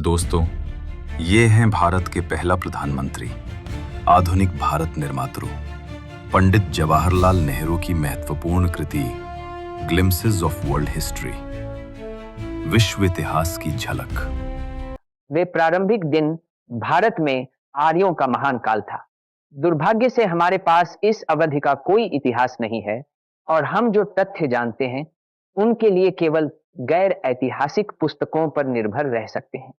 दोस्तों, ये हैं भारत के पहला प्रधानमंत्री, आधुनिक भारत निर्मातृ, पंडित जवाहरलाल नेहरू की महत्वपूर्ण कृति ग्लिम्पसेस ऑफ वर्ल्ड हिस्ट्री, विश्व इतिहास की झलक। वे प्रारंभिक दिन भारत में आर्यों का महान काल था। दुर्भाग्य से हमारे पास इस अवधि का कोई इतिहास नहीं है और हम जो तथ्य जानते हैं उनके लिए केवल गैर ऐतिहासिक पुस्तकों पर निर्भर रह सकते हैं।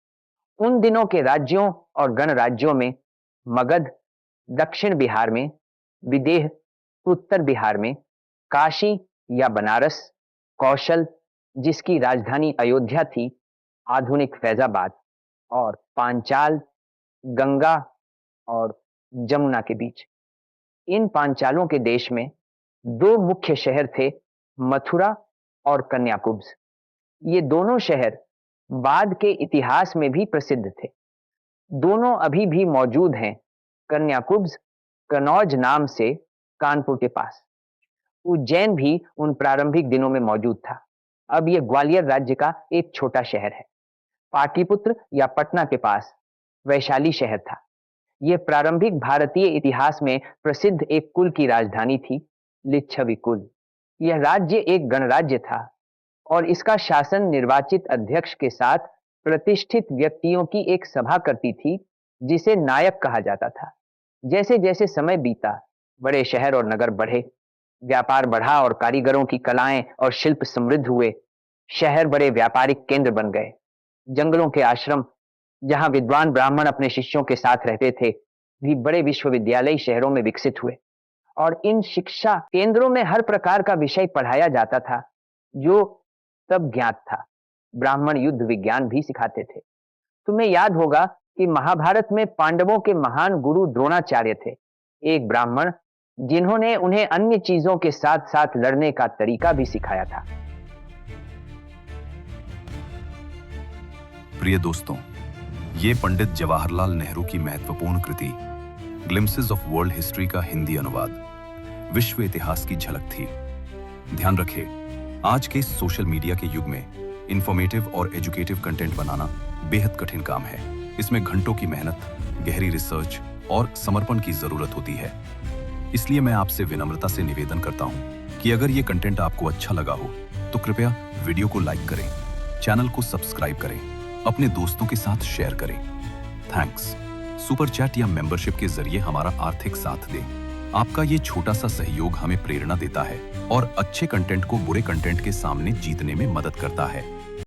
उन दिनों के राज्यों और गणराज्यों में मगध दक्षिण बिहार में, विदेह उत्तर बिहार में, काशी या बनारस, कौशल जिसकी राजधानी अयोध्या थी, आधुनिक फैजाबाद, और पांचाल गंगा और जमुना के बीच। इन पांचालों के देश में दो मुख्य शहर थे, मथुरा और कन्याकुब्ज। ये दोनों शहर बाद के इतिहास में भी प्रसिद्ध थे। दोनों अभी भी मौजूद हैं। कन्याकुब्ज कनौज नाम से कानपुर के पास। उज्जैन भी उन प्रारंभिक दिनों में मौजूद था। अब यह ग्वालियर राज्य का एक छोटा शहर है। पाटलिपुत्र या पटना के पास वैशाली शहर था। यह प्रारंभिक भारतीय इतिहास में प्रसिद्ध एक कुल की राजधानी थी, लिच्छवी कुल। यह राज्य एक गणराज्य था और इसका शासन निर्वाचित अध्यक्ष के साथ प्रतिष्ठित व्यक्तियों की एक सभा करती थी, जिसे नायक कहा जाता था। जैसे जैसे समय बीता, बड़े शहर और नगर बढ़े, व्यापार बढ़ा और कारीगरों की कलाएं और शिल्प समृद्ध हुए। शहर बड़े व्यापारिक केंद्र बन गए। जंगलों के आश्रम, जहां विद्वान ब्राह्मण अपने शिष्यों के साथ रहते थे, भी बड़े विश्वविद्यालय शहरों में विकसित हुए और इन शिक्षा केंद्रों में हर प्रकार का विषय पढ़ाया जाता था जो तब ज्ञात था। ब्राह्मण युद्ध विज्ञान भी सिखाते थे। तुम्हें याद होगा कि महाभारत में पांडवों के महान गुरु द्रोणाचार्य थे, एक ब्राह्मण जिन्होंने उन्हें अन्य चीजों के साथ साथ लड़ने का तरीका भी सिखाया था। प्रिय दोस्तों, ये पंडित जवाहरलाल नेहरू की महत्वपूर्ण कृति ग्लिम्पसेस ऑफ वर्ल्ड हिस्ट्री का हिंदी अनुवाद विश्व इतिहास की झलक थी। ध्यान रखें, आज के सोशल मीडिया के युग में इंफॉर्मेटिव और एजुकेटिव कंटेंट बनाना बेहद कठिन काम है। इसमें घंटों की मेहनत, गहरी रिसर्च और समर्पण की जरूरत होती है। इसलिए मैं आपसे विनम्रता से निवेदन करता हूं कि अगर ये कंटेंट आपको अच्छा लगा हो तो कृपया वीडियो को लाइक करें, चैनल को सब्सक्राइब करें, अपने दोस्तों के साथ शेयर करें। थैंक्स। सुपर चैट या मेंबरशिप के जरिए हमारा आर्थिक साथ दें। आपका ये छोटा सा सहयोग हमें प्रेरणा देता है और अच्छे कंटेंट को बुरे कंटेंट के सामने जीतने में मदद करता है।